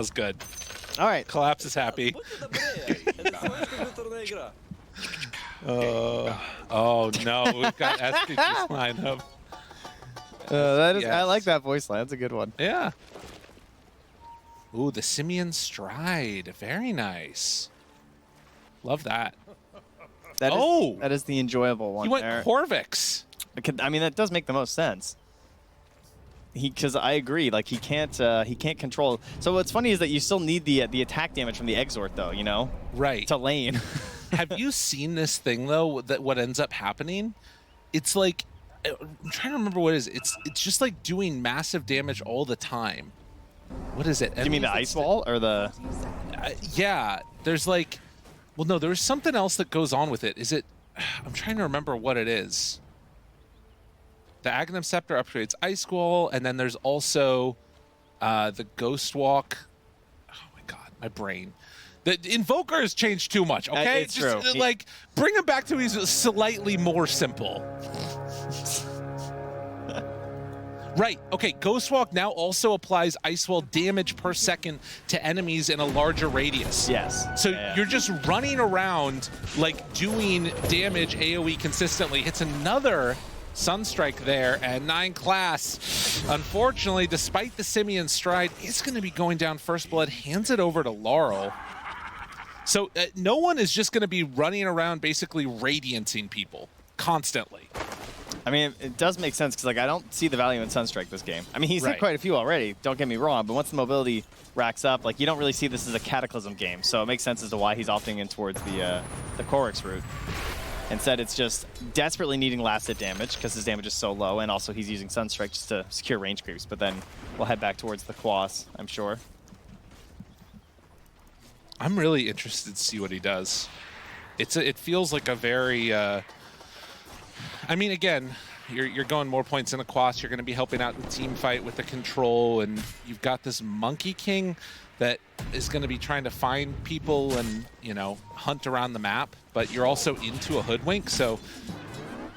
was good. All right. Collapse is happy. Oh no, we've got SPG's lineup. That is, Yes. I like that voice line. That's a good one. Yeah. Ooh, the Simian Stride. Very nice. Love that. That is the enjoyable one. He went there. Corvix. I mean, that does make the most sense. Because I agree, like he can't control. So what's funny is that you still need the attack damage from the Exort, though. You know, Right. to lane. Have you seen this thing though? That what ends up happening? It's like I'm trying to remember what it is. It's just like doing massive damage all the time. What is it? Do you mean the ice wall or the? Yeah. There's like, well, no, there's something else that goes on with it. Is it? I'm trying to remember what it is. The Aghanim Scepter upgrades Ice Wall, and then there's also the Ghost Walk. Oh my god, my brain. The Invoker has changed too much, okay? It's just true. like bring him back to he's slightly more simple. Right, okay, Ghost Walk now also applies Ice Wall damage per second to enemies in a larger radius. Yes. So Yeah. you're just running around, like, doing damage AoE consistently. Hits another Sunstrike there, and 9 class, unfortunately, despite the Simian Stride, is going to be going down first blood, hands it over to Laurel. So no one is just going to be running around basically radiancing people constantly. I mean, it does make sense because like I don't see the value in Sunstrike this game. I mean, he's hit Right. quite a few already. Don't get me wrong, but once the mobility racks up, like you don't really see this as a Cataclysm game. So it makes sense as to why he's opting in towards the Korix route. Instead, it's just desperately needing last hit damage because his damage is so low, and also he's using Sunstrike just to secure range creeps. But then we'll head back towards the Quas, I'm sure. I'm really interested to see what he does. It feels like a very. I mean, again, you're going more points in a Quas. You're going to be helping out the team fight with the control, and you've got this Monkey King that is going to be trying to find people and, you know, hunt around the map, but you're also into a Hoodwink, so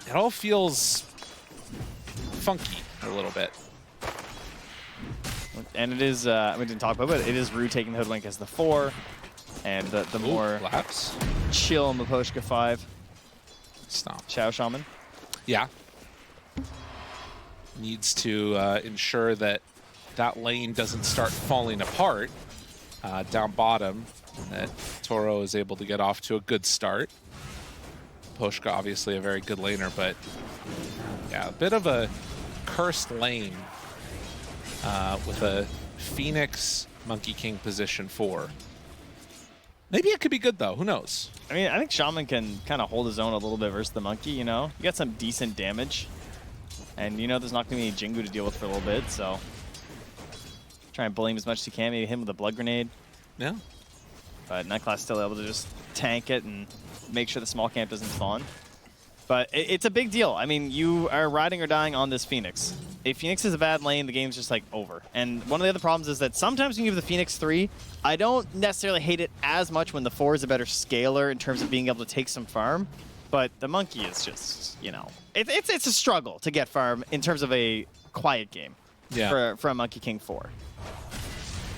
it all feels funky a little bit. And it is, we didn't talk about it, but it is Rue taking the Hoodwink as the 4, and the more Collapse. chill Miposhka 5, Stop. Chao Shaman. Yeah. Needs to ensure that that lane doesn't start falling apart down bottom, and that Toro is able to get off to a good start. Poshka, obviously a very good laner, but yeah, a bit of a cursed lane with a Phoenix Monkey King position 4. Maybe it could be good though, who knows? I mean, I think Shaman can kind of hold his own a little bit versus the Monkey, you know? You got some decent damage, and you know there's not going to be any Jingu to deal with for a little bit, so try and bully him as much as you can, maybe hit him with a Blood Grenade. Yeah. But Nightclass still able to just tank it and make sure the small camp doesn't spawn. But it's a big deal. I mean, you are riding or dying on this Phoenix. If Phoenix is a bad lane, the game's just like over. And one of the other problems is that sometimes when you give the Phoenix 3, I don't necessarily hate it as much when the 4 is a better scaler in terms of being able to take some farm. But the Monkey is just, you know, it's a struggle to get farm in terms of a quiet game for a Monkey King 4.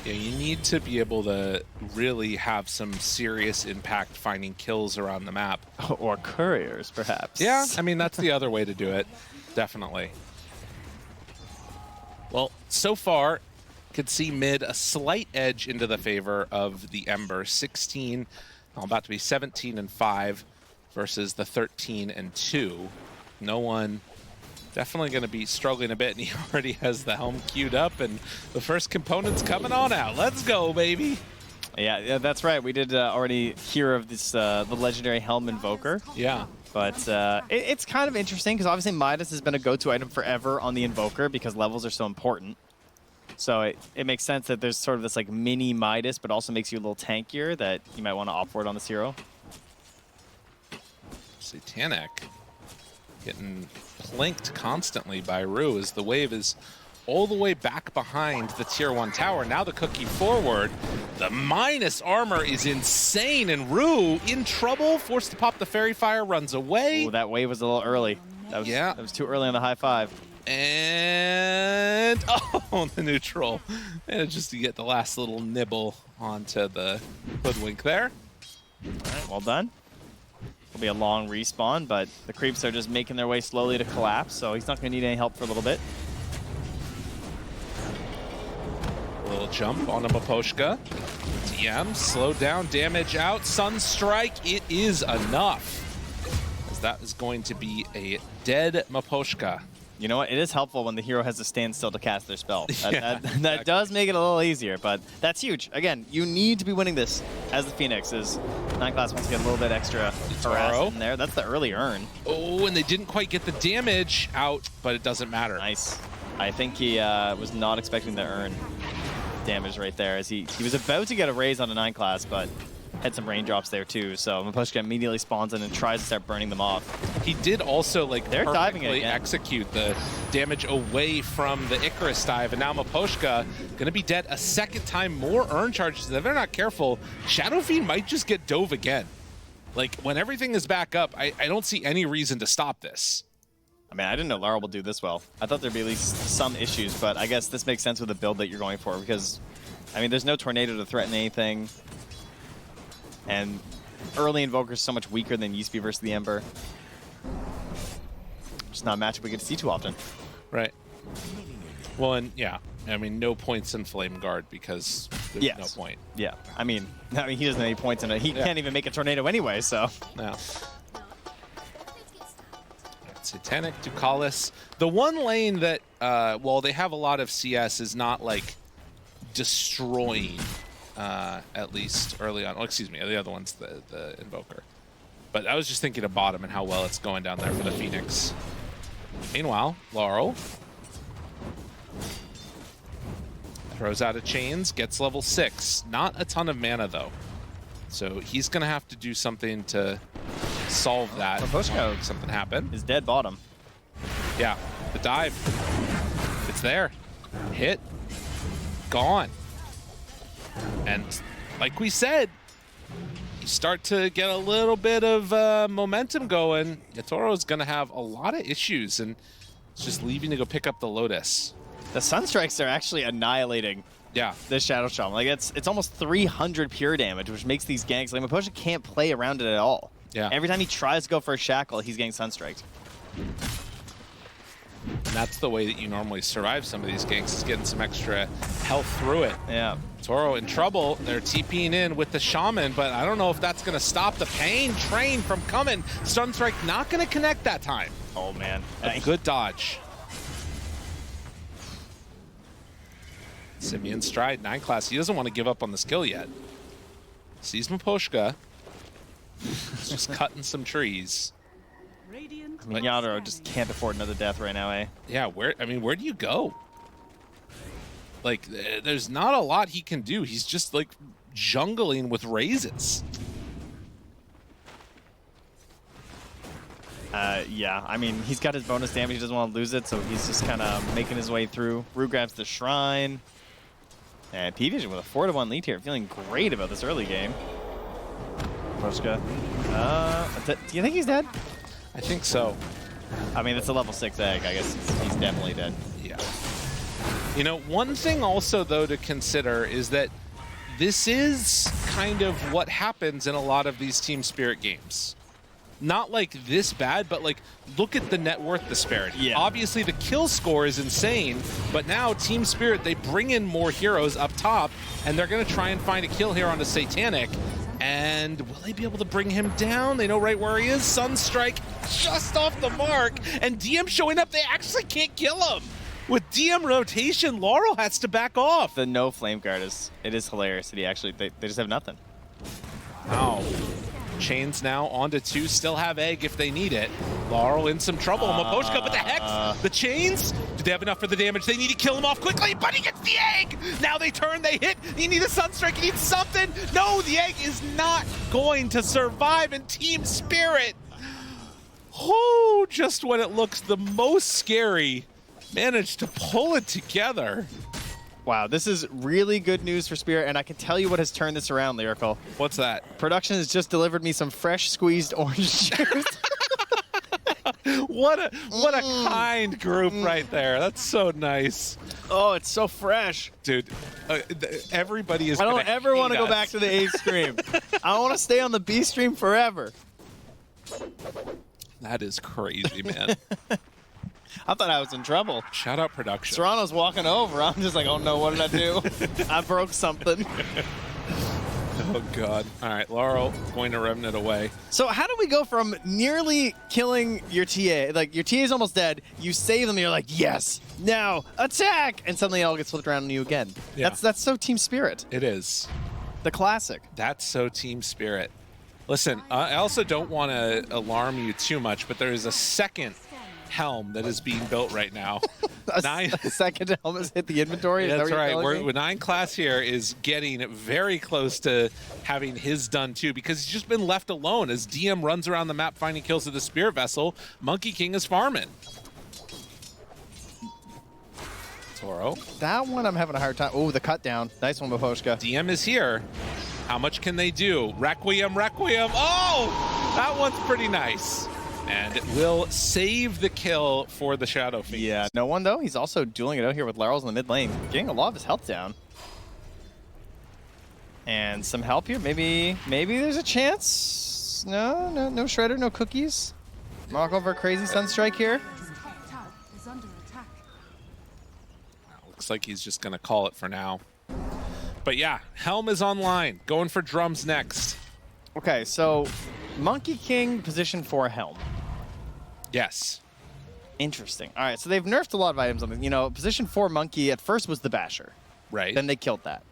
Yeah, you need to be able to really have some serious impact finding kills around the map. Or couriers, perhaps. Yeah, I mean, that's the other way to do it, definitely. Well, so far, could see mid a slight edge into the favor of the Ember. 16, about to be 17-5 versus the 13-2. No one definitely going to be struggling a bit, and he already has the helm queued up, and the first component's coming on out. Let's go, baby. Yeah, that's right. We did already hear of this, the legendary Helm Invoker. Yeah. But it's kind of interesting because obviously Midas has been a go-to item forever on the Invoker because levels are so important. So it makes sense that there's sort of this like mini Midas, but also makes you a little tankier that you might want to opt for it on this hero. Satanic getting plinked constantly by Rue as the wave is all the way back behind the tier 1 tower. Now the cookie forward. The minus armor is insane, and Rue in trouble, forced to pop the fairy fire, runs away. Oh, that wave was a little early. That was too early on the high 5. And oh, the neutral manages to get the last little nibble onto the hoodwink there. All right, well done. It'll be a long respawn, but the creeps are just making their way slowly to collapse, so he's not going to need any help for a little bit. A little jump on a Maposhka. DM, slow down, damage out. Sunstrike, it is enough. As that is going to be a dead Maposhka. You know what? It is helpful when the hero has to stand still to cast their spell. Yeah, that does make it a little easier, but that's huge. Again, you need to be winning this as the Phoenix. As 9 class wants to get a little bit extra harass in there. That's the early earn. Oh, and they didn't quite get the damage out, but it doesn't matter. Nice. I think he was not expecting the earn damage right there, as he was about to get a raise on a 9 class, but had some raindrops there too. So Maposhka immediately spawns in and tries to start burning them off. He did also like They're diving it perfectly again. execute the damage away from the Icarus dive, and now Maposhka gonna be dead a second time. More earn charges. If they're not careful, Shadow Fiend might just get dove again. Like, when everything is back up, I don't see any reason to stop this. I mean, I didn't know Laurel would do this well. I thought there'd be at least some issues, but I guess this makes sense with the build that you're going for, because, I mean, there's no Tornado to threaten anything. And early Invoker's so much weaker than used to be versus the Ember. Just not a matchup we get to see too often. Right. Well, and yeah, I mean, no points in Flame Guard because there's no point. Yeah, I mean, he doesn't have any points in it. He can't even make a Tornado anyway, so. No. Satanic, Ducalis. The one lane that, well, they have a lot of CS is not, like, destroying, at least early on. Oh, excuse me, the other one's the Invoker. But I was just thinking of bottom and how well it's going down there for the Phoenix. Meanwhile, Laurel throws out a chains, gets level 6. Not a ton of mana, though. So he's going to have to do something to solve that. Maposhka Something happen. is dead bottom. Yeah, the dive. It's there. Hit. Gone. And like we said, you start to get a little bit of momentum going. Yatoro's going to have a lot of issues, and it's just leaving to go pick up the Lotus. The Sunstrikes are actually annihilating this Shadow Shaman. Like, it's almost 300 pure damage, which makes these ganks, like, Maposhka can't play around it at all. Yeah. Every time he tries to go for a shackle, he's getting Sunstriked. And that's the way that you normally survive some of these ganks, is getting some extra health through it. Yeah. Toro in trouble. They're TPing in with the Shaman, but I don't know if that's going to stop the pain train from coming. Sunstrike not going to connect that time. Oh, man. A good dodge. Simeon Stride, 9 class. He doesn't want to give up on the skill yet. Sees Maposhka. He's just cutting some trees. I mean, Yadro just can't afford another death right now, eh? Yeah, where do you go? Like, there's not a lot he can do. He's just, like, jungling with raises. Yeah, I mean, he's got his bonus damage. He doesn't want to lose it, so he's just kind of making his way through. Rue grabs the Shrine. And Parivision with a 4-1 lead here. Feeling great about this early game. Maposhka. Do you think he's dead? I think so. I mean, it's a level 6 egg. I guess he's definitely dead. Yeah. You know, one thing also, though, to consider is that this is kind of what happens in a lot of these Team Spirit games. Not like this bad, but like, look at the net worth disparity. Yeah. Obviously, the kill score is insane, but now Team Spirit, they bring in more heroes up top, and they're going to try and find a kill here on the Satanic. And will they be able to bring him down? They know right where he is. Sunstrike just off the mark, and DM showing up. They actually can't kill him. With DM rotation, Laurel has to back off. The no Flame Guard it is hilarious that he actually, they just have nothing. Wow. Chains now onto 2, still have egg if they need it. Laurel in some trouble. Maposhka, but the Hex, the chains, do they have enough for the damage? They need to kill him off quickly, but he gets the egg! Now they turn, they hit, you need a Sunstrike, you need something! No, the egg is not going to survive in Team Spirit! Oh, just when it looks the most scary, managed to pull it together. Wow, this is really good news for Spirit, and I can tell you what has turned this around, Lyrical. What's that? Production has just delivered me some fresh squeezed orange juice. What a kind group right there. That's so nice. Oh, it's so fresh. Dude, everybody is I don't ever want to go us. back to the A stream. I want to stay on the B stream forever. That is crazy, man. I thought I was in trouble. Shout out production. Serrano's walking over. I'm just like, oh no, what did I do? I broke something. Oh, God. All right, Laurel going to Remnant away. So how do we go from nearly killing your TA, like your TA is almost dead, you save them, and you're like, yes, now attack, and suddenly it all gets flipped around on you again. Yeah. That's so team spirit. It is. The classic. That's so team spirit. Listen, I also don't want to alarm you too much, but there is a second helm that is being built right now. A second helmet hit the inventory? That's right. We're 9 class here is getting very close to having his done too, because he's just been left alone as DM runs around the map finding kills with the Spirit Vessel. Monkey King is farming. Toro. That one I'm having a hard time. Oh, the cut down. Nice one, Baposhka. DM is here. How much can they do? Requiem, Requiem. Oh, that one's pretty nice. And it will save the kill for the Shadow Fiend. Yeah, no one though. He's also dueling it out here with Larrels in the mid lane, getting a lot of his health down. And some help here. Maybe there's a chance. No Shredder, no cookies. Knock over a crazy Sunstrike here. Looks like he's just going to call it for now. But yeah, Helm is online. Going for drums next. Okay, so Monkey King position for Helm. Yes. Interesting. All right, so they've nerfed a lot of items on this. You know, position 4 Monkey at first was the Basher. Right. Then they killed that.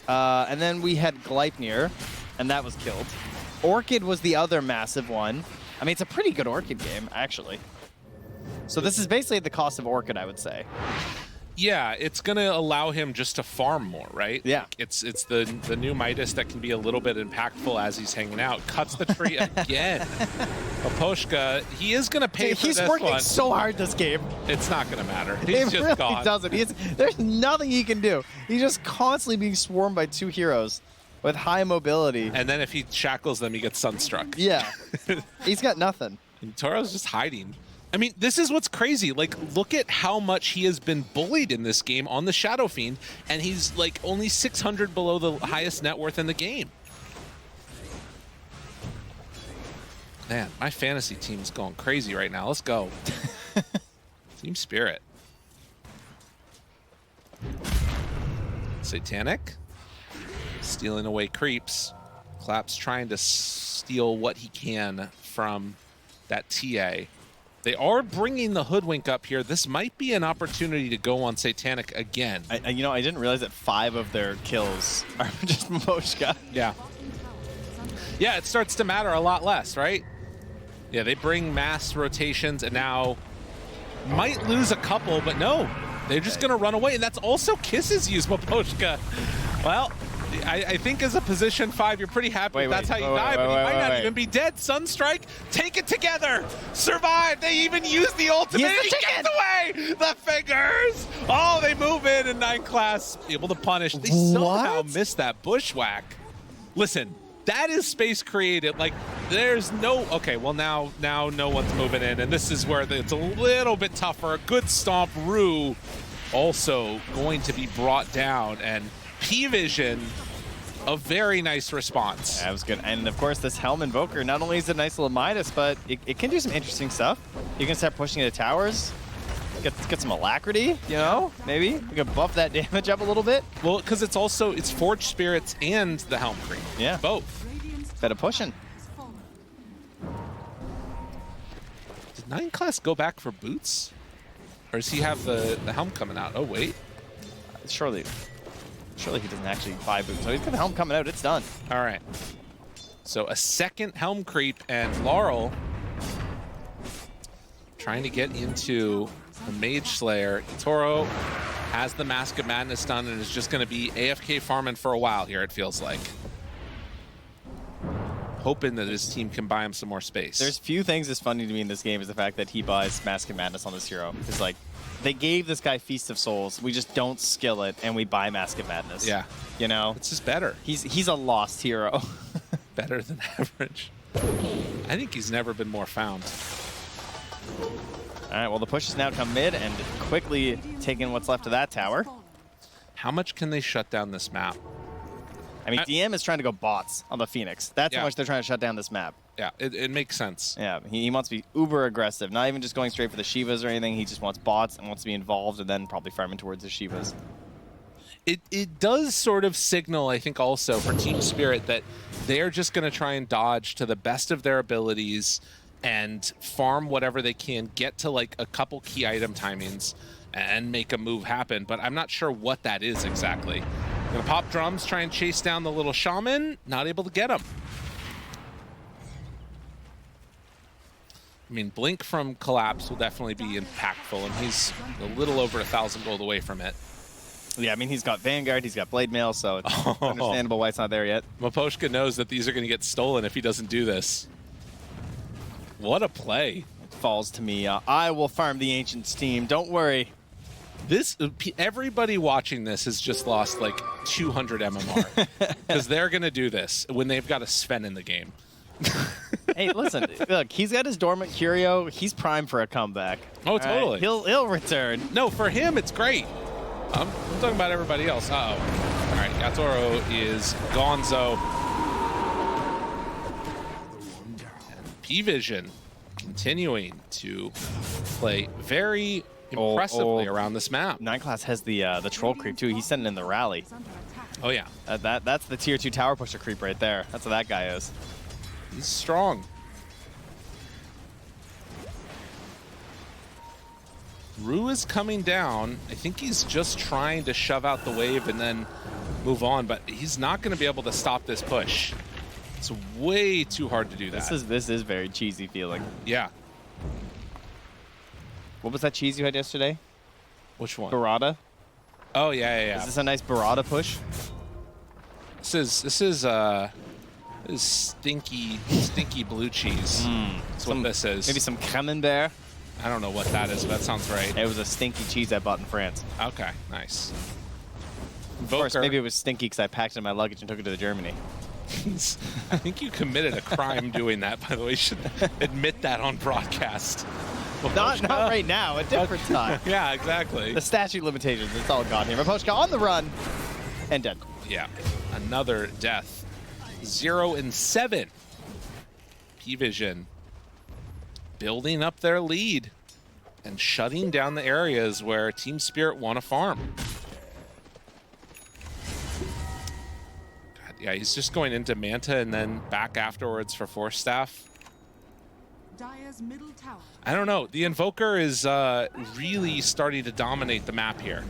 And then we had Gleipnir, and that was killed. Orchid was the other massive one. I mean, it's a pretty good Orchid game, actually. So this is basically at the cost of Orchid, I would say. Yeah, it's going to allow him just to farm more, right? Yeah. Like it's the new Midas that can be a little bit impactful as he's hanging out. Cuts the tree again. Aposhka, he is going to pay for this one. He's working so hard this game. It's not going to matter. He's just really gone. doesn't. There's nothing he can do. He's just constantly being swarmed by 2 heroes with high mobility. And then if he shackles them, he gets sunstruck. Yeah. He's got nothing. And Toro's just hiding. I mean, this is what's crazy. Like, look at how much he has been bullied in this game on the Shadow Fiend, and he's like only 600 below the highest net worth in the game. Man, my fantasy team's going crazy right now. Let's go. Team Spirit. Satanic. Stealing away creeps. Clap's trying to steal what he can from that TA. They are bringing the Hoodwink up here. This might be an opportunity to go on Satanic again. I didn't realize that 5 of their kills are just Moshka. Yeah. Yeah, it starts to matter a lot less, right? Yeah, they bring mass rotations and now might lose a couple, but no. They're just going to run away. And that's also Kiss's use, Maposhka. Well, I think as a position 5, you're pretty happy that's how you die, but he might not even be dead. Sunstrike, take it together. Survive. They even use the ultimate. He gets away. The fingers. Oh, they move in 9 class. Able to punish. They somehow missed that bushwhack. Listen, that is space created. Like, there's no... Okay, well, now no one's moving in, and this is where it's a little bit tougher. A good stomp. Rue also going to be brought down, and Parivision, a very nice response. That was good. And of course, this Helm Invoker, not only is it a nice little Midas, but it can do some interesting stuff. You can start pushing the towers, get some alacrity, you know? Maybe we can buff that damage up a little bit. Well, because it's Forged Spirits and the Helm Creep. Yeah. Both. Better pushing. Did 9 class go back for boots? Or does he have the helm coming out? Oh, wait. Surely he doesn't actually buy boots. So he's got the helm coming out. It's done. All right. So a second helm creep, and Laurel trying to get into the Mage Slayer. Toro has the Mask of Madness done and is just going to be AFK farming for a while here, it feels like. Hoping that his team can buy him some more space. There's few things that's funny to me in this game is the fact that he buys Mask of Madness on this hero. It's like, they gave this guy Feast of Souls. We just don't skill it, and we buy Mask of Madness. Yeah. You know? It's just better. He's a lost hero. Better than average. I think he's never been more found. All right, well, the push has now come mid and quickly taking what's left of that tower. How much can they shut down this map? I mean, DM is trying to go bots on the Phoenix. That's how much they're trying to shut down this map. Yeah, it makes sense. Yeah, he wants to be uber aggressive, not even just going straight for the Shivas or anything. He just wants bots and wants to be involved and then probably farming towards the Shivas. It does sort of signal, I think, also for Team Spirit that they're just going to try and dodge to the best of their abilities and farm whatever they can, get to like a couple key item timings and make a move happen. But I'm not sure what that is exactly. Gonna pop drums, try and chase down the little shaman, not able to get him. I mean, Blink from Collapse will definitely be impactful, and he's a little over 1,000 gold away from it. Yeah, I mean, he's got Vanguard, he's got Blade Mail, so it's understandable why it's not there yet. Maposhka knows that these are going to get stolen if he doesn't do this. What a play. It falls to me. I will farm the Ancients team, don't worry. Everybody watching this has just lost like 200 MMR because they're going to do this when they've got a Sven in the game. Hey, listen, look, he's got his dormant Curio. He's primed for a comeback. Oh, totally. Right? He'll return. No, for him, it's great. I'm talking about everybody else. Uh-oh. All right, Yatoro is gonzo. And Parivision continuing to play very impressively around this map. 9 class has the troll creep too. He's sending in the rally. Oh yeah, that's the tier 2 tower pusher creep right there. That's what that guy is. He's strong. Rue is coming down. I think he's just trying to shove out the wave and then move on, but he's not going to be able to stop this push. It's way too hard to do that. This is very cheesy feeling. Yeah. What was that cheese you had yesterday? Which one? Burrata? Oh, yeah. Is this a nice burrata push? This is stinky blue cheese. That's what this is. Maybe some camembert? I don't know what that is, but that sounds right. It was a stinky cheese I bought in France. Okay, nice. Of course, maybe it was stinky because I packed it in my luggage and took it to Germany. I think you committed a crime doing that, by the way. You should admit that on broadcast. Not right now, a different time. Yeah, exactly. The statute limitations, it's all gone here. Maposhka on the run and dead. Yeah, another death. 0 and 7. Parivision building up their lead and shutting down the areas where Team Spirit want to farm. God, yeah, he's just going into Manta and then back afterwards for Force Staff. Middle tower. I don't know. The Invoker is really starting to dominate the map here.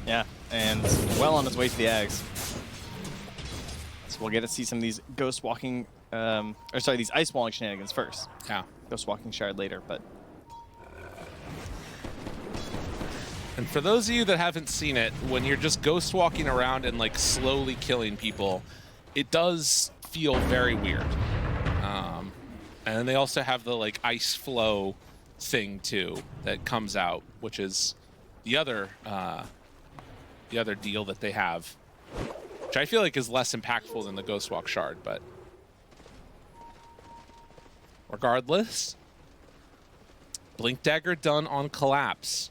Yeah, and well on his way to the Ags. So we'll get to see some of these ghost walking, these ice walling shenanigans first. Yeah. Ghost walking shard later, but. And for those of you that haven't seen it, when you're just ghost walking around and like slowly killing people, it does feel very weird. And then they also have the like ice flow thing too that comes out, which is the other deal that they have, which I feel like is less impactful than the Ghost Walk Shard, but regardless, Blink Dagger done on Collapse.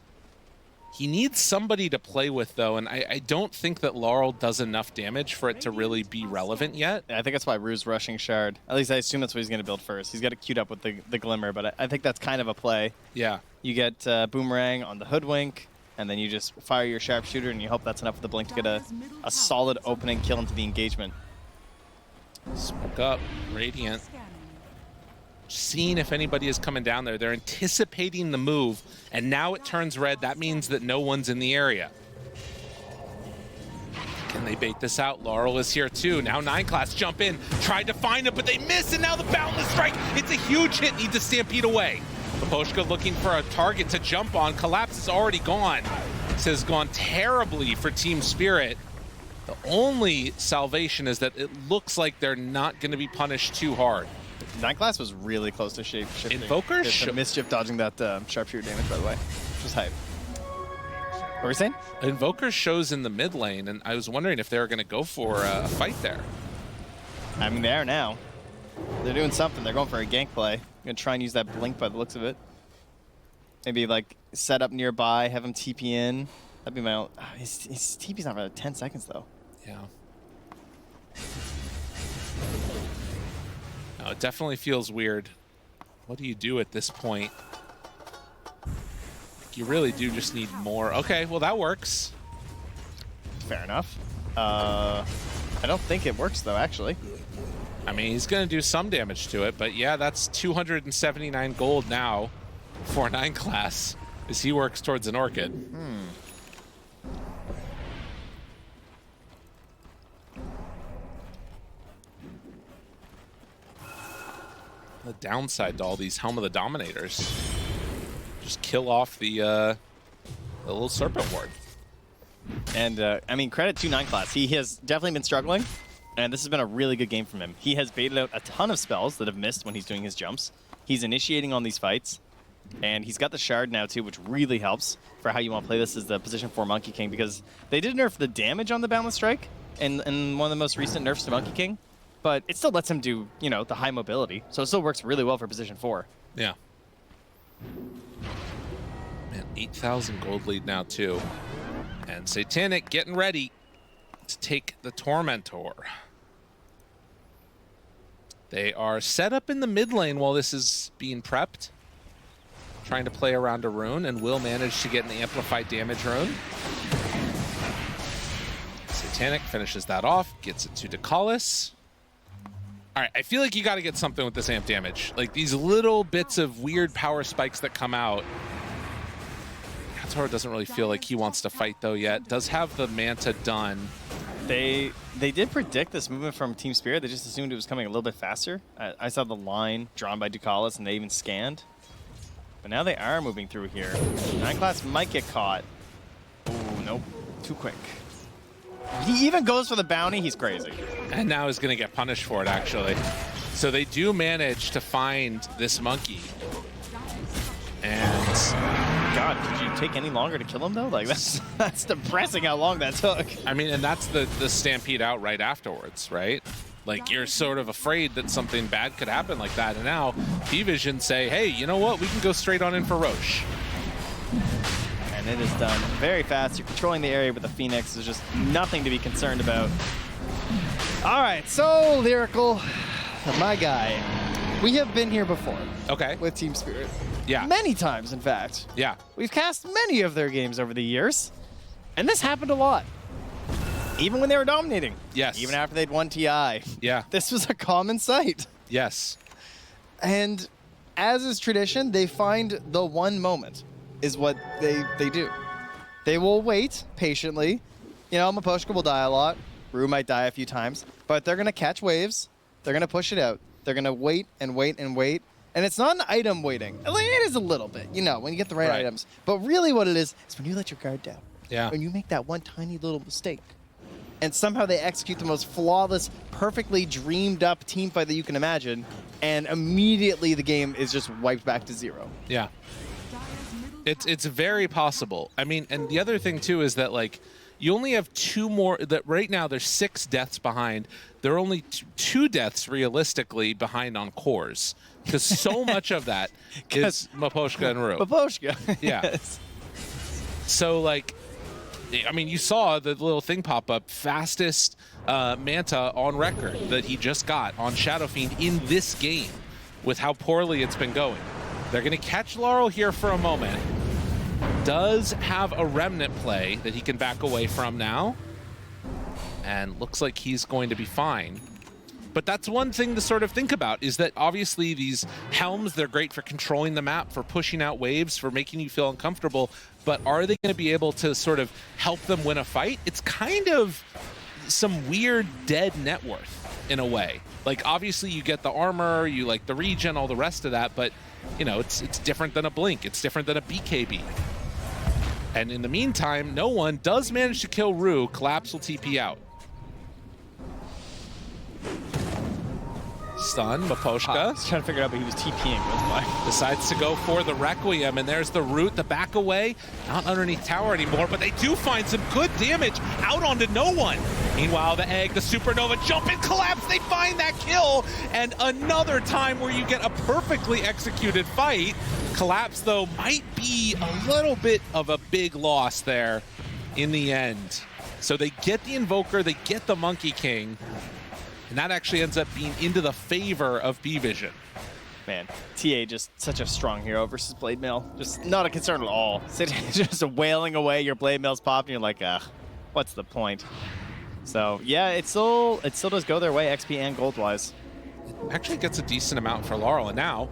He needs somebody to play with, though, and I don't think that Laurel does enough damage for it to really be relevant yet. Yeah, I think that's why Rue's rushing Shard. At least I assume that's what he's going to build first. He's got it queued up with the Glimmer, but I think that's kind of a play. Yeah. You get Boomerang on the Hoodwink, and then you just fire your Sharpshooter, and you hope that's enough for the Blink to get a solid opening kill into the engagement. Smoke up, Radiant. Seeing if anybody is coming down there. They're anticipating the move, and now it turns red. That means that no one's in the area. Can they bait this out? Laurel is here too. Now 9 class jump in, tried to find it, but they miss, and now the Boundless Strike. It's a huge hit, need to stampede away. Maposhka looking for a target to jump on. Collapse is already gone. This has gone terribly for Team Spirit. The only salvation is that it looks like they're not going to be punished too hard. 9 class was really close to shape shifting. Invoker? Mischief dodging that Sharpshooter damage, by the way. Which was hype. What were you saying? Invoker shows in the mid lane, and I was wondering if they were going to go for a fight there. I mean, they are now. They're doing something. They're going for a gank play. Going to try and use that blink by the looks of it. Maybe like set up nearby, have him TP in. That'd be my own. His TP's not for 10 seconds though. Yeah. No, it definitely feels weird. What do you do at this point? You really do just need more. Okay, well that works. Fair enough. I don't think it works though, actually. I mean, he's going to do some damage to it, but yeah, that's 279 gold now for 9 class as he works towards an Orchid. The downside to all these Helm of the Dominators. Just kill off the little Serpent Ward. And, I mean, credit to 9 class. He has definitely been struggling, and this has been a really good game from him. He has baited out a ton of spells that have missed when he's doing his jumps. He's initiating on these fights, and he's got the Shard now, too, which really helps for how you want to play this as the position 4 Monkey King, because they did nerf the damage on the Boundless Strike in one of the most recent nerfs to Monkey King, but it still lets him do, you know, the high mobility, so it still works really well for position 4. Yeah. Man, 8,000 gold lead now, too. And Satanic getting ready to take the Tormentor. They are set up in the mid lane while this is being prepped. Trying to play around a rune, and will manage to get an amplified damage rune. Satanic finishes that off, gets it to Dekalis. All right, I feel like you got to get something with this amp damage. Like these little bits of weird power spikes that come out. Toro doesn't really feel like he wants to fight though yet. Does have the Manta done. They did predict this movement from Team Spirit. They just assumed it was coming a little bit faster. I saw the line drawn by Dekalis, and they even scanned. But now they are moving through here. 9 class might get caught. Ooh, nope. Too quick. He even goes for the bounty. He's crazy. And now is going to get punished for it, actually. So they do manage to find this monkey. And God, did you take any longer to kill him though? Like that's depressing how long that took. I mean, and that's the stampede out right afterwards, right? Like you're sort of afraid that something bad could happen like that. And now Parivision say, hey, you know what? We can go straight on in for Roche. And it is done very fast. You're controlling the area with the Phoenix. There's just nothing to be concerned about. All right, so Lyrical, my guy. We have been here before. Okay. With Team Spirit. Yeah. Many times, in fact. Yeah. We've cast many of their games over the years, and this happened a lot. Even when they were dominating. Yes. Even after they'd won TI. Yeah. This was a common sight. Yes. And as is tradition, they find the one moment is what they do. They will wait patiently. You know, Miposhka will die a lot. Rue might die a few times. But they're going to catch waves. They're going to push it out. They're going to wait and wait and wait. And it's not an item waiting. Like, it is a little bit, you know, when you get the right items. But really what it is when you let your guard down. Yeah. When you make that one tiny little mistake. And somehow they execute the most flawless, perfectly dreamed up team fight that you can imagine. And immediately the game is just wiped back to 0. Yeah. It's very possible. I mean, and the other thing too is that like you only have 2 more. That right now there's 6 deaths behind. There are only 2 deaths realistically behind on cores because so much of that is Miposhka and Rue. Miposhka. Yeah. Yes. So like, I mean, you saw the little thing pop up, fastest Manta on record that he just got on Shadow Fiend in this game with how poorly it's been going. They're going to catch Laurel here for a moment. Does have a Remnant play that he can back away from now. And looks like he's going to be fine. But that's one thing to sort of think about, is that obviously these helms, they're great for controlling the map, for pushing out waves, for making you feel uncomfortable. But are they going to be able to sort of help them win a fight? It's kind of some weird dead net worth in a way. Like, obviously you get the armor, you like the regen, all the rest of that, but you know, it's different than a Blink. It's different than a BKB. And in the meantime, no one does manage to kill Rue. Collapse will TP out. Stun, I Maposhka was trying to figure out, but he was TPing. That's why. decides to go for the Requiem, and there's the root, the back away. Not underneath tower anymore, but they do find some good damage out onto no one. Meanwhile, the egg, the supernova jump and collapse, they find that kill, and another time where you get a perfectly executed fight. Collapse, though, might be a little bit of a big loss there in the end. So they get the Invoker, they get the Monkey King, and that actually ends up being into the favor of Parivision. Man, TA just such a strong hero versus Blade Mail. Just not a concern at all. Just wailing away, your Blade Mail's popping, you're like, what's the point? So yeah, it still does go their way, XP and gold-wise. Actually gets a decent amount for Laurel, and now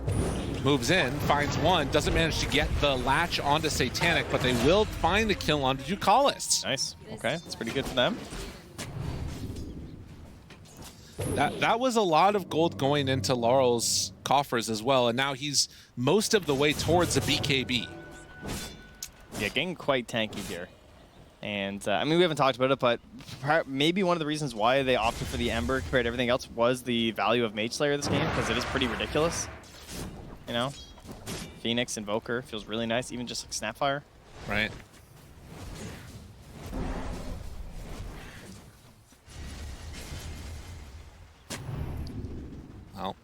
moves in, finds one, doesn't manage to get the latch onto Satanic, but they will find the kill onto Ducalists. Nice. Okay, that's pretty good for them. That was a lot of gold going into Laurel's coffers as well, and now he's most of the way towards a BKB. Yeah, getting quite tanky here. And, I mean, we haven't talked about it, but maybe one of the reasons why they opted for the Ember compared to everything else was the value of Mage Slayer this game, because it is pretty ridiculous. You know? Phoenix, Invoker, feels really nice, even just like Snapfire. Right. Well,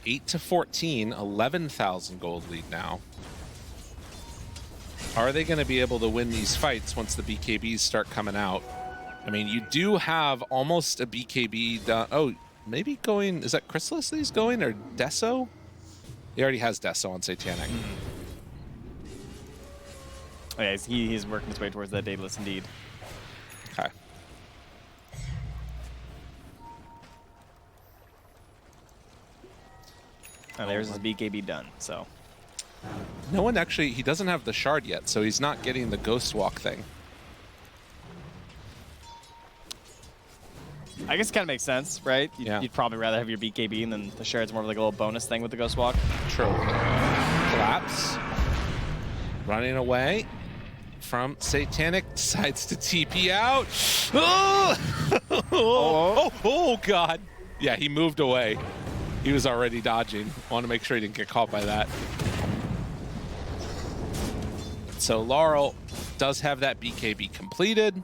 8-14, 11,000 gold lead now. Are they going to be able to win these fights once the BKBs start coming out? I mean, you do have almost a BKB done. Oh, maybe going, is that Chrysalis that he's going, or Deso? He already has Deso on Satanic. Oh yeah, he's working his way towards that Daedalus indeed. Okay. And there's his BKB done, so. No one actually, he doesn't have the shard yet, so he's not getting the Ghost Walk thing. I guess it kind of makes sense, right? Yeah. You'd probably rather have your BKB, and then the shard's more of like a little bonus thing with the Ghost Walk. True. Collapse. Running away from Satanic, decides to TP out. Oh, God. Yeah, he moved away. He was already dodging. Want to make sure he didn't get caught by that. So Laurel does have that BKB completed,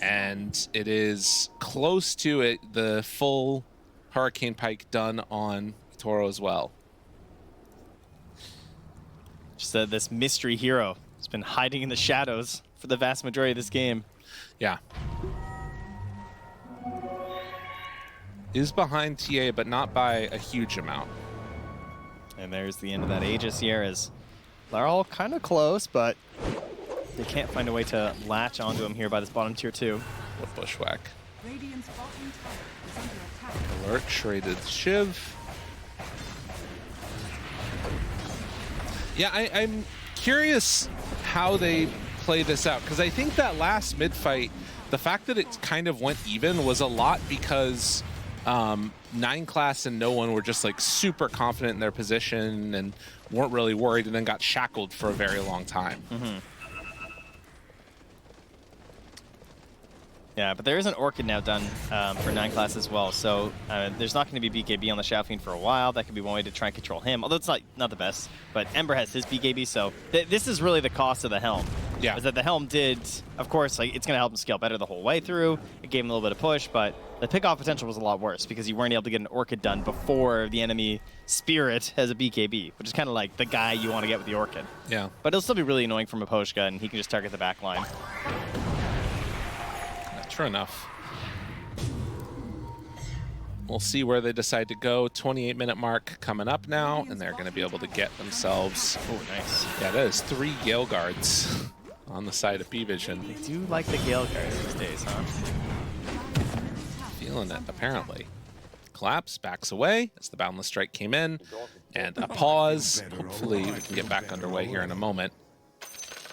and it is close to it, the full Hurricane Pike done on Toro as well. Just this mystery hero has been hiding in the shadows for the vast majority of this game. Yeah. Is behind TA, but not by a huge amount. And there's the end of that Aegis here, as they're all kind of close, but they can't find a way to latch onto him here by this bottom tier 2. With Bushwhack. Alert, traded Shiv. Yeah, I'm curious how they play this out, because I think that last mid-fight, the fact that it kind of went even was a lot because 9 class and no one were just like super confident in their position and weren't really worried, and then got shackled for a very long time. Yeah, but there is an Orchid now done for 9 class as well, so there's not going to be BKB on the Shadow Fiend for a while. That could be one way to try and control him, although it's not the best. But Ember has his BKB, so this is really the cost of the Helm. Yeah. Is that the Helm did, of course, like it's going to help him scale better the whole way through. It gave him a little bit of push, but the pick-off potential was a lot worse because you weren't able to get an Orchid done before the enemy Spirit has a BKB, which is kind of like the guy you want to get with the Orchid. Yeah. But it'll still be really annoying from Maposhka, and he can just target the back line. True enough. We'll see where they decide to go. 28-minute mark coming up now, and they're going to be able to get themselves. Oh, nice. Yeah, that is 3 Gale Guards on the side of Parivision. They do like the Gale Guards these days, huh? Feeling it, apparently. Collapse, backs away as the Boundless Strike came in, and a pause. Hopefully we can get back underway here in a moment.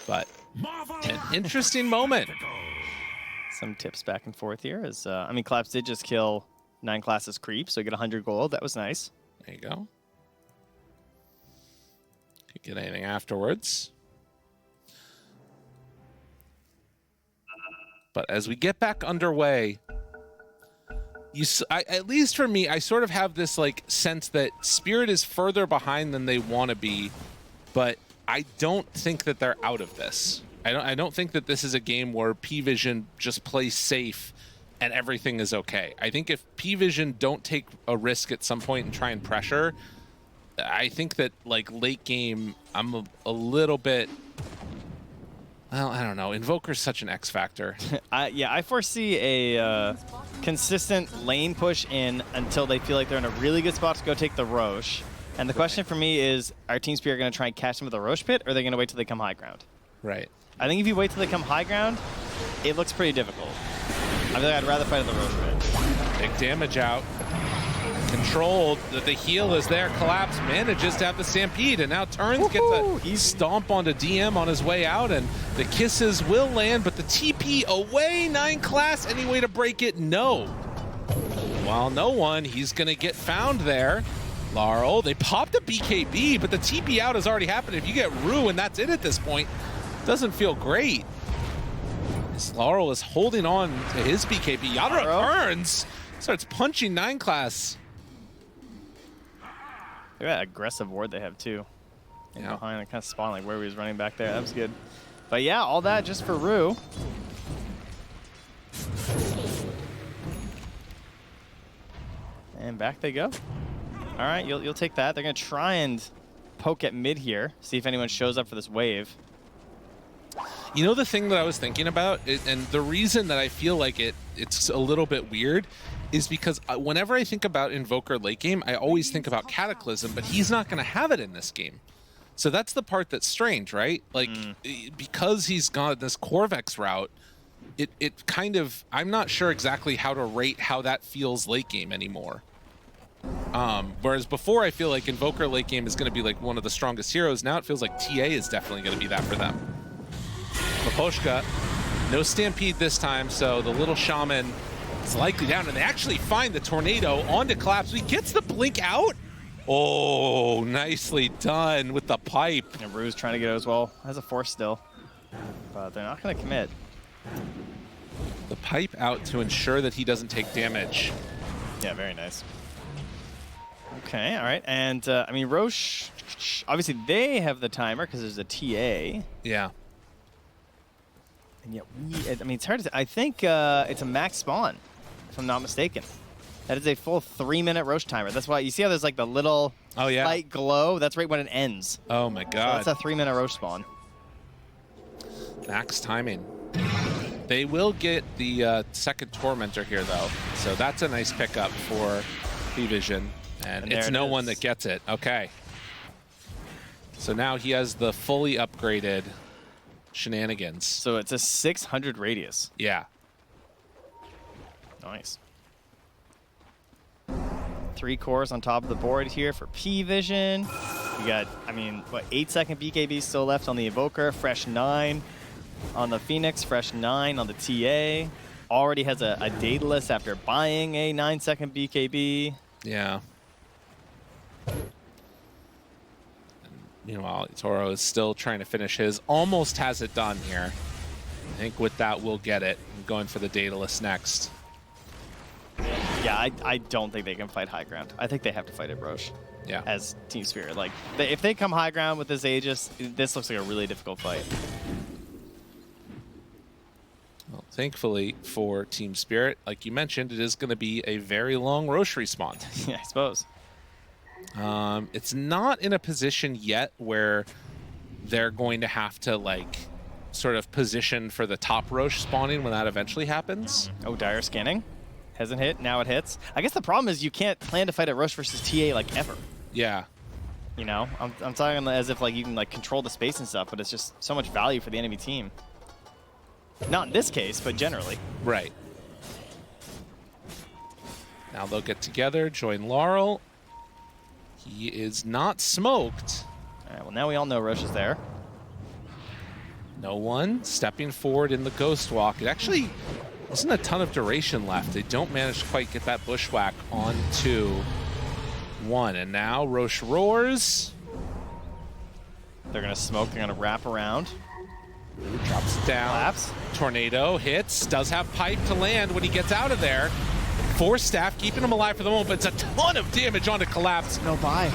But an interesting moment. Some tips back and forth here. As I mean, Collapse did just kill 9 classes creep, so get 100 gold. That was nice. There you go. Could get anything afterwards. But as we get back underway, at least for me, I sort of have this like sense that Spirit is further behind than they want to be, but I don't think that they're out of this. I don't think that this is a game where Pvision just plays safe and everything is okay. I think if Pvision don't take a risk at some point and try and pressure, I think that like late game, I'm a little bit. Well, I don't know. Invoker's such an X factor. Yeah, I foresee a consistent lane push in until they feel like they're in a really good spot to go take the Roche. And the question for me is, are Team Spirit going to try and catch them with the Roche pit, or are they going to wait till they come high ground? Right. I think if you wait till they come high ground, it looks pretty difficult. I feel like I'd rather fight at the Roche pit. Big damage out. Controlled. The heal is there. Collapse manages to have the Stampede, and now Turns gets a stomp onto DM on his way out, and the kisses will land, but the TP away. 9 class. Any way to break it? No. Well, no one. He's going to get found there. Laurel, they popped a BKB, but the TP out has already happened. If you get Rue, and that's it at this point, doesn't feel great. This Laurel is holding on to his BKB. Yadra turns, starts punching 9 class. Look at that aggressive ward they have too. And behind, kind of spawned like where he was running back there. That was good. But yeah, all that just for Rue. And back they go. All right, you'll take that. They're gonna try and poke at mid here, see if anyone shows up for this wave. You know the thing that I was thinking about, and the reason that I feel like it's a little bit weird, is because whenever I think about Invoker late game, I always think about Cataclysm, but he's not going to have it in this game. So that's the part that's strange, right? Like, because he's got this Corvex route, it kind of, I'm not sure exactly how to rate how that feels late game anymore. Whereas before, I feel like Invoker late game is going to be like one of the strongest heroes. Now it feels like TA is definitely going to be that for them. Maposhka, no Stampede this time, so the little Shaman is likely down, and they actually find the Tornado onto Collapse. He gets the blink out. Oh, nicely done with the pipe. And Rue's trying to get it as well. Has a force still, but they're not going to commit. The pipe out to ensure that he doesn't take damage. Yeah, very nice. Okay, all right, and I mean Roche, obviously they have the timer because there's a TA. Yeah. And yet I mean, it's hard to, I think it's a max spawn, if I'm not mistaken. That is a full 3-minute Roche timer. That's why you see how there's like the little light glow. That's right when it ends. Oh my God. So that's a 3-minute Roche spawn. Max timing. They will get the second Tormentor here though, so that's a nice pickup for Pvision, and it's no one that gets it. Okay. So now he has the fully upgraded Shenanigans. So it's a 600 radius. Yeah. Nice. 3 cores on top of the board here for Pvision. We got, I mean, what, 8-second BKB still left on the Evoker, fresh 9 on the Phoenix, fresh 9 on the TA. Already has a Daedalus after buying a 9-second BKB. Yeah. Meanwhile, Toro is still trying to finish his. Almost has it done here. I think with that, we'll get it. I'm going for the Daedalus next. Yeah, I don't think they can fight high ground. I think they have to fight at Roche. Yeah. As Team Spirit. Like, if they come high ground with this Aegis, this looks like a really difficult fight. Well, thankfully for Team Spirit, like you mentioned, it is going to be a very long Roche respawn. Yeah, I suppose. It's not in a position yet where they're going to have to, like, sort of position for the top Roche spawning when that eventually happens. Oh, Dire scanning. Hasn't hit. Now it hits. I guess the problem is you can't plan to fight at Roche versus TA, like, ever. Yeah. You know? I'm talking as if, like, you can, like, control the space and stuff, but it's just so much value for the enemy team. Not in this case, but generally. Right. Now they'll get together, join Laurel. He is not smoked. All right, well, now we all know Roche is there. No one stepping forward in the Ghost Walk. It actually isn't a ton of duration left. They don't manage to quite get that Bushwhack onto one. And now Roche roars. They're going to smoke. They're going to wrap around. Ooh, drops it down. Collapse. Tornado hits. Does have pipe to land when he gets out of there. Force Staff keeping him alive for the moment, but it's a ton of damage onto Collapse. No buy.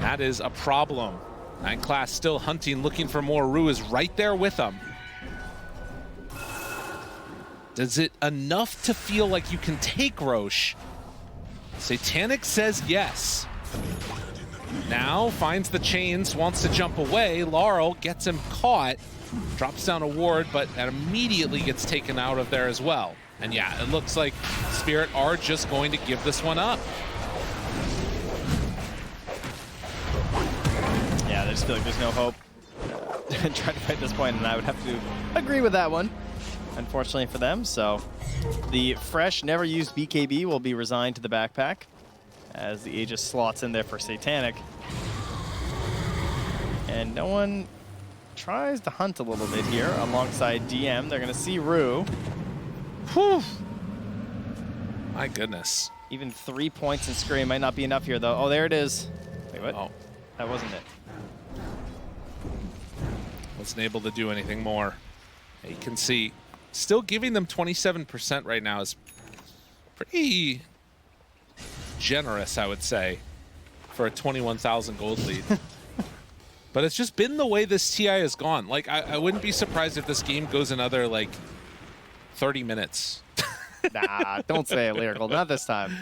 That is a problem. Night Class still hunting, looking for more. Rue is right there with him. Does it enough to feel like you can take Roche? Satanic says yes. Now finds the chains, wants to jump away. Laurel gets him caught, drops down a ward, but that immediately gets taken out of there as well. And yeah, it looks like Spirit are just going to give this one up. Yeah, I just feel like there's no hope trying to fight this point, and I would have to agree with that one, unfortunately for them. So the fresh, never used BKB will be resigned to the backpack as the Aegis slots in there for Satanic. And no one tries to hunt a little bit here alongside DM. They're going to see Rue. Whew. My goodness. Even 3 points in Scream might not be enough here, though. Oh, there it is. Wait, what? Oh, That wasn't it. wasn't able to do anything more. You can see, still giving them 27% right now is pretty generous, I would say, for a 21,000 gold lead. But it's just been the way this TI has gone. Like, I wouldn't be surprised if this game goes another, like, 30 minutes. Nah, don't say it, Lyrical. Not this time.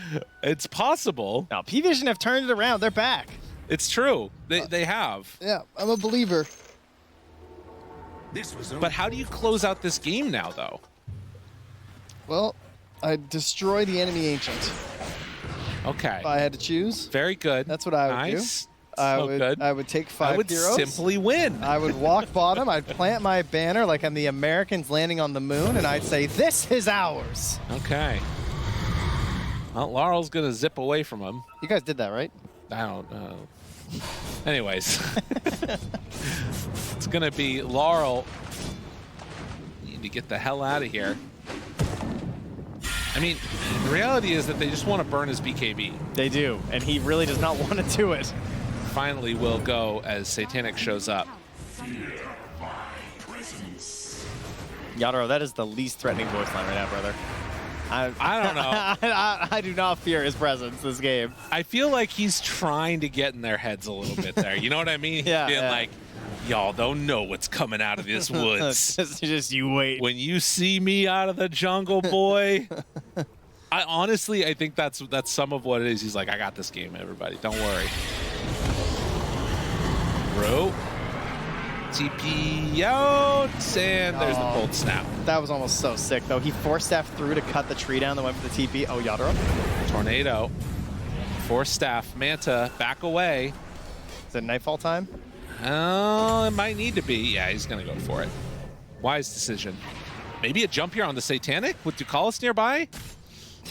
It's possible. Now, Pvision have turned it around. They're back. It's true. They have. Yeah, I'm a believer. But how do you close out this game now, though? Well, I destroy the enemy ancient. Okay. If I had to choose, Very good. that's what I would Nice. do. I So would good. I would take 5 I would heroes. simply win. I would walk bottom. I'd plant my banner like I'm the Americans landing on the moon, and I'd say, "This is ours." Okay. Well, Laurel's gonna zip away from him. You guys did that, right? I don't know. Anyways, it's gonna be Laurel. Need to get the hell out of here. I mean, the reality is that they just want to burn his BKB. They do, and he really does not want to do it. Finally will go as Satanic shows up. Yadro, that is the least threatening voice line right now, brother. I don't know. I do not fear his presence this game. I feel like he's trying to get in their heads a little bit there. You know what I mean? Yeah, Being yeah. like, y'all don't know what's coming out of this woods. just you wait. When you see me out of the jungle, boy. I think that's some of what it is. He's like, I got this game, everybody. Don't worry. Bro. TP out, and there's the cold snap. That was almost so sick, though. He force staff through to cut the tree down that went for the TP. Oh, Yadro. Tornado. Force staff. Manta, back away. Is it nightfall time? Oh, it might need to be. Yeah, he's going to go for it. Wise decision. Maybe a jump here on the Satanic with Ducalis nearby?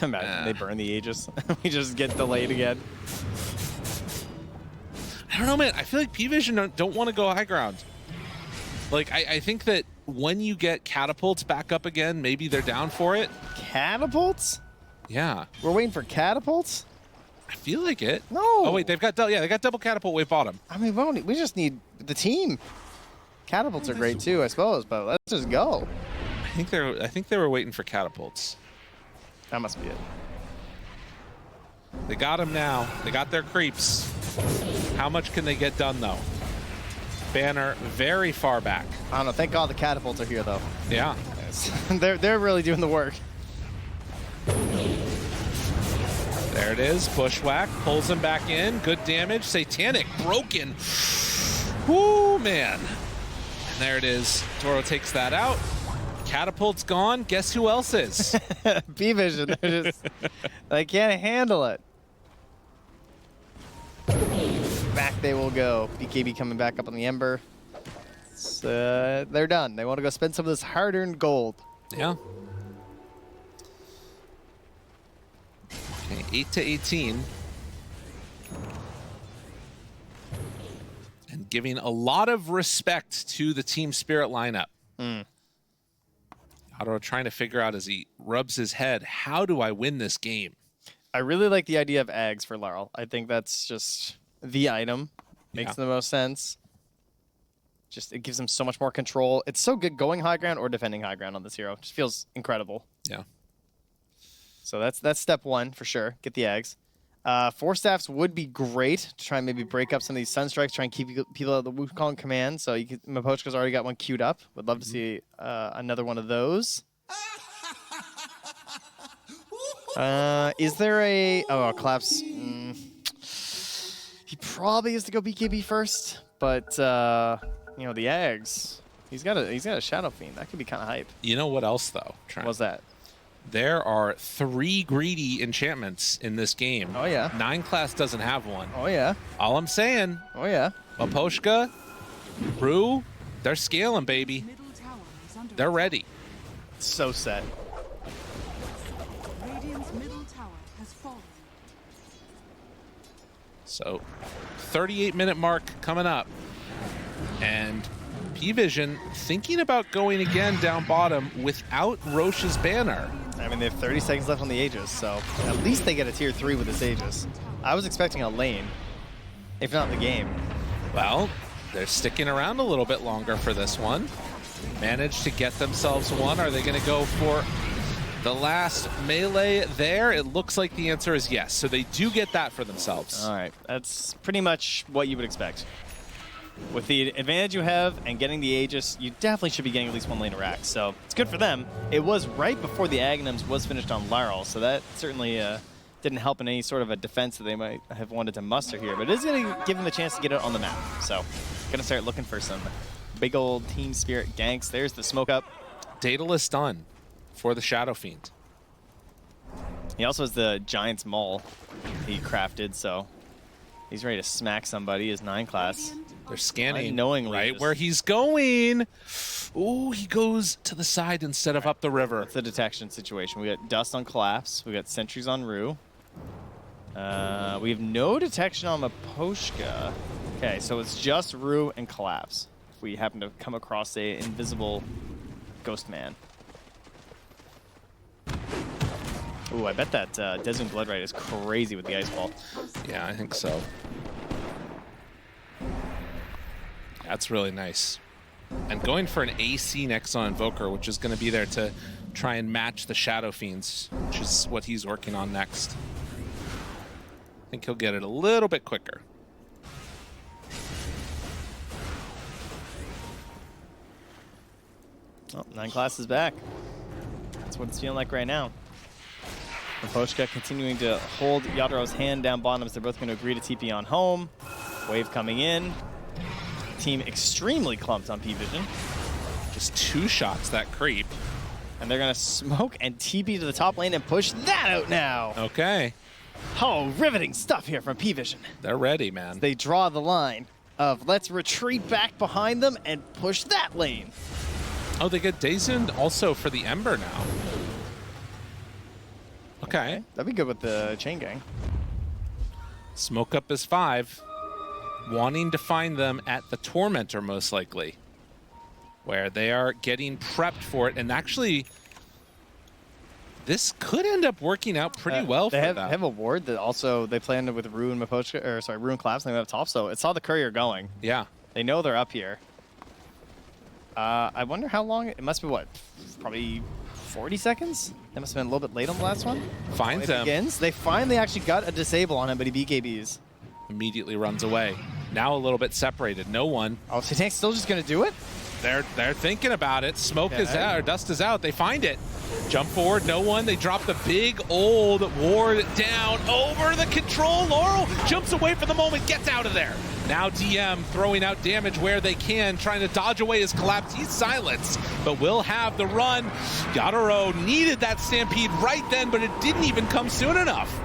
Imagine they burn the Aegis. We just get delayed again. I don't know, man. I feel like Pvision don't want to go high ground. Like, I think that when you get catapults back up again, maybe they're down for it. Catapults? Yeah. We're waiting for catapults? I feel like it. No. Oh, wait. They got double catapult wave bottom. I mean, we just need the team. Catapults are great, too, I suppose, but let's just go. I think they were waiting for catapults. That must be it. They got him now. They got their creeps. How much can they get done, though? Banner very far back. I don't know. Thank God the catapults are here, though. Yeah. They're really doing the work. There it is. Bushwhack pulls him back in. Good damage. Satanic broken. Whoo, man. And there it is. Toro takes that out. Catapult's gone. Guess who else is? Pvision. They can't handle it. Back they will go. BKB coming back up on the Ember. They're done. They want to go spend some of this hard-earned gold. Yeah. Okay, 8-18. And giving a lot of respect to the Team Spirit lineup. Otto trying to figure out as he rubs his head, how do I win this game? I really like the idea of Ags for Laurel. I think that's just the item. Makes the most sense. Just it gives him so much more control. It's so good going high ground or defending high ground on this hero. It just feels incredible. Yeah. So that's step one for sure. Get the eggs. 4 staffs would be great to try and maybe break up some of these Sunstrikes, try and keep people out of the Wukong command. So Mipochka's already got one queued up. Would love to see another one of those. Is there a collapse? He probably has to go BKB first, but you know, the eggs. He's got a Shadow Fiend. That could be kind of hype. You know what else though, Trent? What's that? There are 3 greedy enchantments in this game. Oh yeah. 9 class doesn't have one. Oh yeah. All I'm saying, Oh yeah. Mipochka, Rue, they're scaling, baby. They're ready. So set. Radiant's middle tower has fallen. So 38-minute mark coming up. And Parivision thinking about going again down bottom without Roche's banner. I mean, they have 30 seconds left on the Aegis, so at least they get a tier 3 with this Aegis. I was expecting a lane, if not the game. Well, they're sticking around a little bit longer for this one. Managed to get themselves one. Are they going to go for the last melee there? It looks like the answer is yes. So they do get that for themselves. All right, that's pretty much what you would expect. With the advantage you have and getting the Aegis, you definitely should be getting at least 1 lane of Rax. So it's good for them. It was right before the Aghanims was finished on Laral, so that certainly didn't help in any sort of a defense that they might have wanted to muster here. But it is going to give them the chance to get it on the map. So going to start looking for some big old team spirit ganks. There's the smoke up. Daedalus done for the Shadow Fiend. He also has the Giant's Maul he crafted, so he's ready to smack somebody. His 9 class. They're scanning Unknowingly right just- where he's going. Ooh, he goes to the side instead of up the river. It's a detection situation. We got Dust on Collapse. We got Sentries on Rue. We have no detection on Mipochka. Okay, so it's just Rue and Collapse. If we happen to come across a invisible Ghost Man. Ooh, I bet that Desmond Bloodright is crazy with the Ice Ball. Yeah, I think so. That's really nice. And going for an AC Nexon Invoker, which is going to be there to try and match the Shadow Fiends, which is what he's working on next. I think he'll get it a little bit quicker. Oh, 9 class is back. That's what it's feeling like right now. Mipochka continuing to hold Yadaro's hand down bottom as they're both going to agree to TP on home. Wave coming in. Team extremely clumped on Parivision. Just 2 shots that creep. And they're going to smoke and TP to the top lane and push that out now. Okay. Oh, riveting stuff here from Parivision. They're ready, man. They draw the line of let's retreat back behind them and push that lane. Oh, they get Dazund also for the Ember now. Okay. That'd be good with the chain gang. Smoke up is 5. Wanting to find them at the Tormentor, most likely, where they are getting prepped for it. And actually, this could end up working out pretty well for them. They have a ward that also they planned with Rue and Mipochka, or sorry, Rue and Collapse. They went up top, so it saw the courier going. Yeah. They know they're up here. I wonder how long it must be. What, probably 40 seconds? They must have been a little bit late on the last one. Finds them. Begins. They finally actually got a disable on him, but he BKBs. Immediately runs away. Now a little bit separated. No one. Oh, so Tank's still just gonna do it? They're thinking about it. Smoke is out, or dust is out. They find it. Jump forward, no one. They drop the big old ward down over the control. Laurel jumps away for the moment, gets out of there. Now DM throwing out damage where they can, trying to dodge away his collapse. He's silenced, but will have the run. Yadaro needed that stampede right then, but it didn't even come soon enough.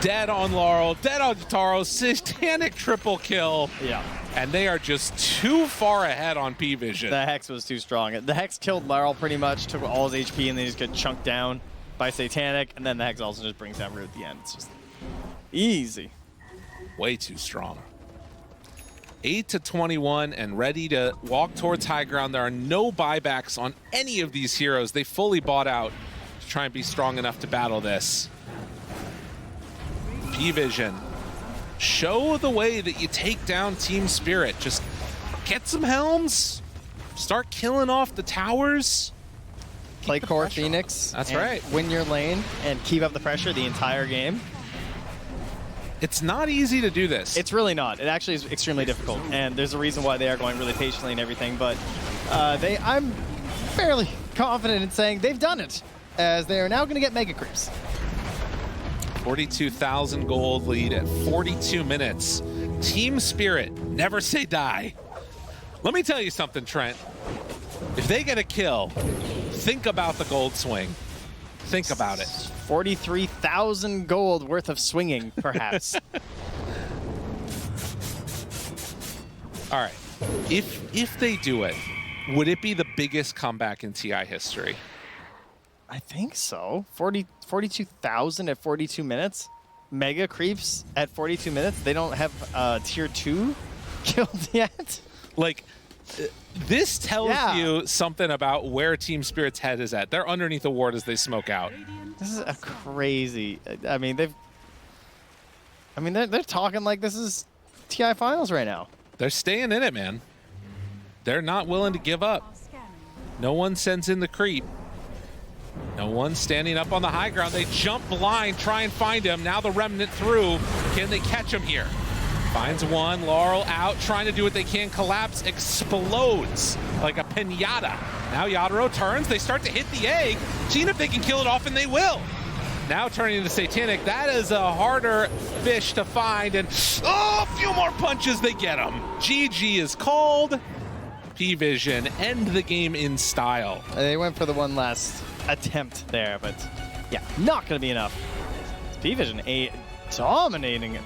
Dead on Laurel, dead on Taro, satanic triple kill. Yeah. And they are just too far ahead on Parivision. The Hex was too strong. The Hex killed Laurel pretty much, took all his HP, and then he just got chunked down by Satanic, and then the Hex also just brings down Rue at the end. It's just easy. Way too strong. 8-21 and ready to walk towards high ground. There are no buybacks on any of these heroes. They fully bought out to try and be strong enough to battle this. Parivision, show the way that you take down Team Spirit. Just get some helms, start killing off the towers, play core Phoenix. That's and right. Win your lane. And keep up the pressure the entire game. It's not easy to do this. It's really not. It actually is extremely difficult, and there's a reason why they are going really patiently and everything. But I'm fairly confident in saying they've done it, as they are now going to get mega creeps. 42,000 gold lead at 42 minutes. Team Spirit, never say die. Let me tell you something, Trent. If they get a kill, think about the gold swing. Think about it. 43,000 gold worth of swinging, perhaps. All right. If they do it, would it be the biggest comeback in TI history? I think so. 42,000 at 42 minutes? Mega creeps at 42 minutes? They don't have tier 2 killed yet? Like, this tells Yeah. you something about where Team Spirit's head is at. They're underneath the ward as they smoke out. This is a crazy. I mean, they're talking like this is TI finals right now. They're staying in it, man. They're not willing to give up. No one sends in the creep. No one standing up on the high ground. They jump blind, try and find him. Now the remnant through. Can they catch him here? Finds one. Laurel out, trying to do what they can. Collapse explodes like a pinata. Now Yadro turns. They start to hit the egg. Seeing if they can kill it off, and they will. Now turning into Satanic. That is a harder fish to find. And a few more punches, they get him. GG is called. Parivision end the game in style. They went for the one last. Attempt there, but yeah, not going to be enough. Parivision dominating it.